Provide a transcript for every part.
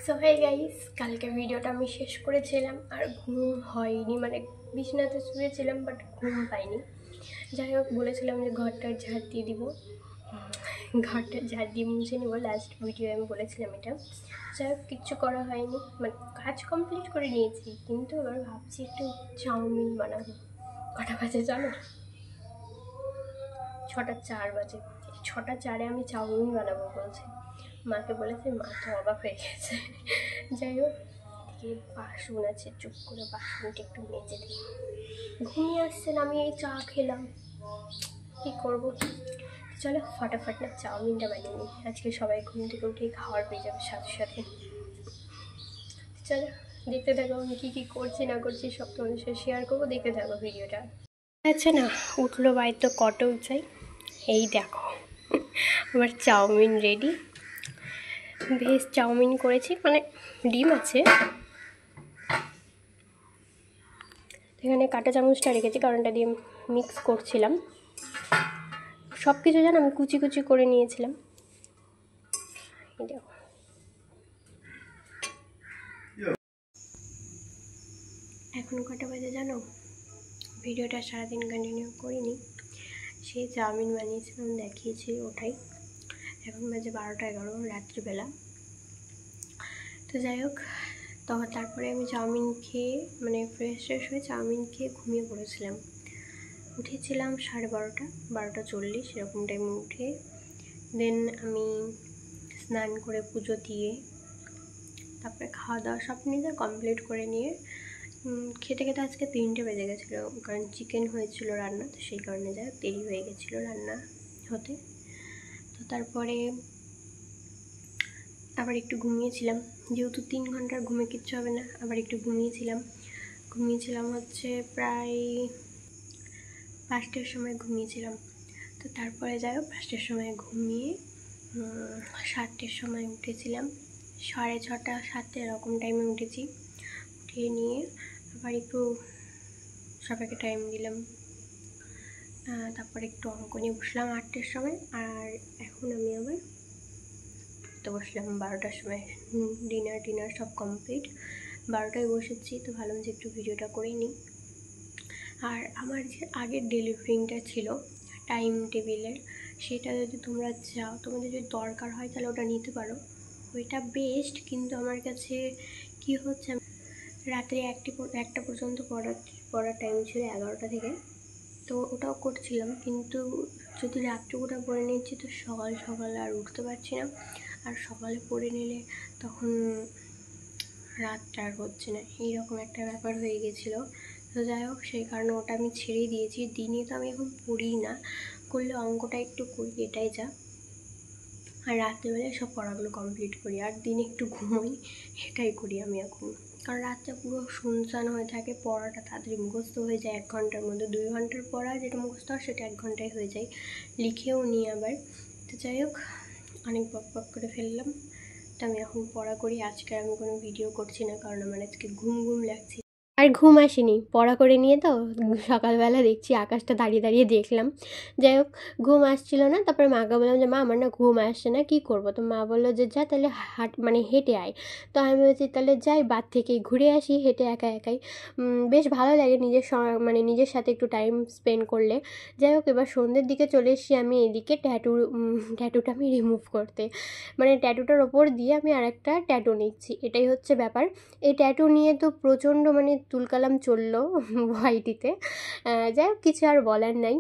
So hi guys, কালকে ভিডিওটা আমি শেষ করেছিলাম আর ঘুম হয়নি, মানে বিছানাতে শুয়েছিলাম বাট ঘুম পাইনি। যাই হোক, বলেছিলাম যে ঘরটার ঝাড় দিয়ে দিব, ঘরটার ঝাড় দিয়ে মুছে নিব, লাস্ট ভিডিও আমি বলেছিলাম এটা। যাই হোক, কিচ্ছু করা হয়নি, মানে কাজ কমপ্লিট করে নিয়েছি, কিন্তু এবার ভাবছি একটু চাউমিন বানাবো। কটা বাজে জানো? 6টা 4 বাজে। 6টা 4-এ আমি চাউমিন বানাবো বলছি। মাকে বলেছে, মা তো অবাক হয়ে গেছে। যাই হোক, এদিকে বাসন আছে, চুপ করে বাসনটা একটু মেজে দিই। ঘুমিয়ে আসছেন, আমি এই চা খেলাম, কী করবো। চলো ফটাফট না চাউমিনটা বানিয়ে নিই, আজকে সবাই ঘুম থেকে উঠেই খাওয়ার পেয়ে যাবে সাথে সাথে। চলো দেখতে থাকো আমি কী কী করছি না করছি, সব তোমাদের সাথে শেয়ার করবো, দেখতে থাকো ভিডিওটা। আচ্ছা না, উঠলো বাড়ি তো কটো উঠাই। এই দেখো আমার চাউমিন রেডি। ভেজ চাউমিন করেছি, মানে ডিম আছে এখানে, কাঁটা চামচটা রেখেছি কারণ এটা দিয়ে মিক্স করছিলাম। সব কিছু যেন আমি কুচি কুচি করে নিয়েছিলাম। এই দেখো, এখন কটা বাজে জানো? ভিডিওটা সারাদিন কন্টিনিউ করিনি, সেই চাউমিন বানিয়েছিলাম দেখিয়েছি ওটাই। এখন বাজে 12টা 11 রাত্রিবেলা। তো যাই হোক, তো তারপরে আমি চাউমিন খেয়ে, মানে ফ্রেশ হয়ে চাউমিন খেয়ে ঘুমিয়ে পড়েছিলাম। উঠেছিলাম 12:30 12:40 এরকম টাইমে উঠে দেন আমি স্নান করে পুজো দিয়ে তারপরে খাওয়া দাওয়া সব নিজে কমপ্লিট করে নিয়ে খেতে খেতে আজকে 3টে বেজে গেছিলো, কারণ চিকেন হয়েছিল রান্না, তো সেই কারণে যা দেরি হয়ে গেছিলো রান্না হতে। তো তারপরে আবার একটু ঘুমিয়েছিলাম, যেহেতু 3 ঘন্টার ঘুমে কিচ্ছু হবে না, আবার একটু ঘুমিয়েছিলাম হচ্ছে প্রায় 5টার সময় ঘুমিয়েছিলাম। তো তারপরে যাই হোক, 5টার সময় ঘুমিয়ে 7টার সময় উঠেছিলাম, 6:30 7 এরকম টাইমে উঠেছি। উঠিয়ে নিয়ে আবার একটু সবাইকে টাইম দিলাম, তারপরে একটু অঙ্ক নিয়ে বসলাম 8টার সময়। আর এখন আমি আবার তো বসলাম 12টার সময়, ডিনার সব কমপ্লিট, 12টায় বসেছি। তো ভাবলাম যে একটু ভিডিওটা করে নিই। আর আমার যে আগের ডেলি রুটিনটা ছিল টাইম টেবিলের, সেটা যদি তোমরা চাও, তোমাদের যদি দরকার হয় তাহলে ওটা নিতে পারো, ওইটা বেস্ট। কিন্তু আমার কাছে কি হচ্ছে, রাত্রে 1টা পর্যন্ত পড়ার টাইম ছিল 11টা থেকে, তো ওটাও করছিলাম, কিন্তু যদি রাত্রে ওটা পড়ে নিচ্ছি তো সকাল আর উঠতে পারছি না, আর সকালে পড়ে নিলে তখন রাতটা আর হচ্ছে না, এইরকম একটা ব্যাপার হয়ে গেছিলো। তো যাই হোক, সেই কারণে ওটা আমি ছেড়েই দিয়েছি। দিনে তো আমি এখন পড়িই না, করলে অঙ্কটা একটু করি, এটাই যা। আর রাত্রেবেলায় সব পড়াগুলো কমপ্লিট করি, আর দিনে একটু ঘুমোই, এটাই করি আমি এখন। কারণ রাতটা পুরো শুনশান হয়ে থাকে, পড়াটা তাড়াতাড়ি মুখস্থ হয়ে যায় 1 ঘন্টার মধ্যে। 2 ঘন্টার পড়া যেটা মুখস্থ হয় সেটা 1 ঘন্টায় হয়ে যায়, লিখেও নিই আবার। তো যাই হোক, অনেক বক করে ফেললাম। তো আমি এখন পড়া করি। আজকে আমি কোনো ভিডিও করছি না, কারণ আমার আজকে ঘুম লাগছে, আর ঘুম আসেনি পড়া করে নিয়ে। তো সকালবেলা দেখছি আকাশটা দাঁড়িয়ে দেখলাম। যাই হোক, ঘুম আসছিল না, তারপরে মাকে বললাম যে মা আমার না ঘুম আসছে না, কী করবো? তো মা বললো যে যা তাহলে মানে হেঁটে আয়। তো আমি বলছি তাহলে যাই, বাদ থেকেই ঘুরে আসি হেঁটে, একাই বেশ ভালো লাগে, মানে নিজের সাথে একটু টাইম স্পেন্ড করলে। যাই হোক, এবার সন্ধ্যের দিকে চলে এসেছি আমি এদিকে ট্যাটুটা আমি রিমুভ করতে, মানে ট্যাটুটার ওপর দিয়ে আমি আরেকটা ট্যাটু নিচ্ছি, এটাই হচ্ছে ব্যাপার। এই ট্যাটু নিয়ে তো প্রচণ্ড মানে তুলকালাম চললো ভাইটিতে। যাই হোক, কিছু আর বলার নাই,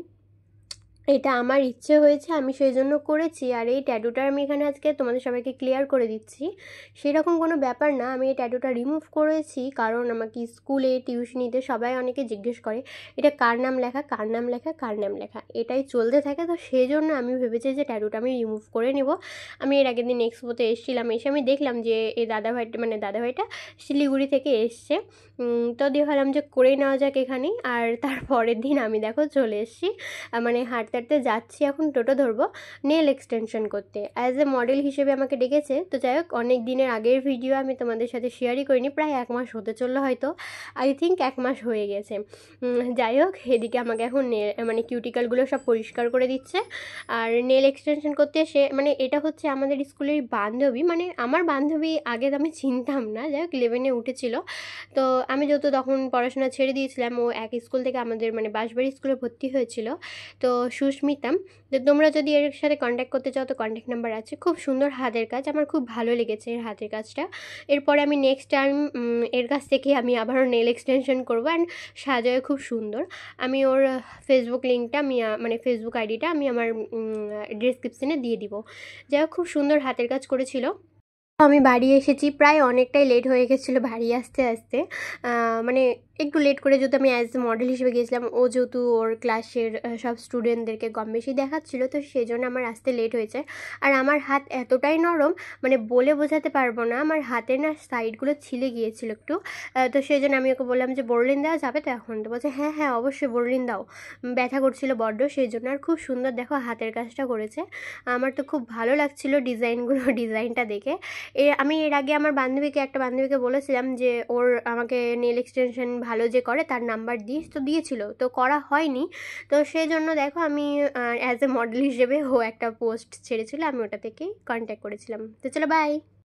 এটা আমার ইচ্ছে হয়েছে, আমি সেই জন্য করেছি। আর এই ট্যাটুটা আমি এখানে আজকে তোমাদের সবাইকে ক্লিয়ার করে দিচ্ছি, সেরকম কোনো ব্যাপার না। আমি এই ট্যাটুটা রিমুভ করেছি কারণ আমাকে স্কুলে টিউশনিতে সবাই অনেকে জিজ্ঞেস করে এটা কার নাম লেখা, কার নাম লেখা, কার নাম লেখা, এটাই চলতে থাকে। তো সেই জন্য আমি ভেবেছি যে ট্যাটুটা আমি রিমুভ করে নেব। আমি এর আগের দিন এক্সপোতে এসেছিলাম, এসে আমি দেখলাম যে এই দাদাভাইটা শিলিগুড়ি থেকে এসছে। তো দিয়ে ভাবলাম যে করে নেওয়া যাক এখানেই। আর তার পরের দিন আমি দেখো চলে এসেছি, মানে হাঁটতে হাঁটতে যাচ্ছি, এখন টোটো ধরবো নেল এক্সটেনশন করতে। অ্যাজ এ মডেল হিসেবে আমাকে ডেকেছে। তো যাই হোক, অনেক দিনের আগের ভিডিও আমি তোমাদের সাথে শেয়ারই করিনি, প্রায় 1 মাস হতে চললো, হয়তো আই থিঙ্ক 1 মাস হয়ে গেছে। যাই হোক, এদিকে আমাকে এখন মানে কিউটিক্যালগুলো সব পরিষ্কার করে দিচ্ছে। আর নেল এক্সটেনশন করতে মানে এটা হচ্ছে আমাদের স্কুলের বান্ধবী, মানে আমার বান্ধবী আগে আমি চিনতাম না, যাই হোক 11-এ উঠেছিল। তো আমি যেহেতু তখন পড়াশোনা ছেড়ে দিয়েছিলাম, ও এক স্কুল থেকে আমাদের মানে বাঁশবাড়ি স্কুলে ভর্তি হয়েছিল। তো সুস্মিতা, তো তোমরা যদি এর সাথে কন্ট্যাক্ট করতে চাও তো কন্ট্যাক্ট নাম্বার আছে। খুব সুন্দর হাতের কাজ, আমার খুব ভালো লেগেছে এর হাতের কাজটা। এরপরে আমি নেক্সট টাইম এর কাছ থেকে আমি আবারও নেল এক্সটেনশন করবো। অ্যান্ড সাজায় খুব সুন্দর। আমি ওর ফেসবুক লিঙ্কটা মানে ফেসবুক আইডিটা আমি আমার ডেসক্রিপশনে দিয়ে দিব। যাই হোক, খুব সুন্দর হাতের কাজ করেছিল। আমি বাড়ি এসেছি, প্রায় অনেকটাই লেট হয়ে গেছিলো বাড়ি আসতে আসতে। মানে একটু লেট করে, যেহেতু আমি অ্যাজ এ মডেল হিসেবে গিয়েছিলাম, ও যেহেতু ওর ক্লাসের সব স্টুডেন্টদেরকে কম বেশি দেখাচ্ছিলো, তো সেই জন্য আমার আসতে লেট হয়েছে। আর আমার হাত এতটাই নরম, মানে বলে বোঝাতে পারবো না, আমার হাতের না সাইডগুলো ছিলে গিয়েছিলো একটু। তো সেই জন্য আমি ওকে বললাম যে বোরলিন দেওয়া যাবে তো এখন? তো বলছে হ্যাঁ হ্যাঁ অবশ্যই বোরলিন দাও। ব্যথা করছিলো বড্ড, সেই জন্য। আর খুব সুন্দর দেখো হাতের কাজটা করেছে, আমার তো খুব ভালো লাগছিলো ডিজাইনটা দেখে। আমি এর আগে আমার একটা বান্ধবীকে বলেছিলাম যে ওর আমাকে নেল এক্সটেনশন ভালো যে করে তার নাম্বার দিস, তো দিয়েছিল, তো করা হয়নি। তো সেই জন্য দেখো আমি অ্যাজ এ মডেল হিসেবে ও একটা পোস্ট ছেড়েছিল, আমি ওটা থেকেই কন্ট্যাক্ট করেছিলাম। তো চলো বাই।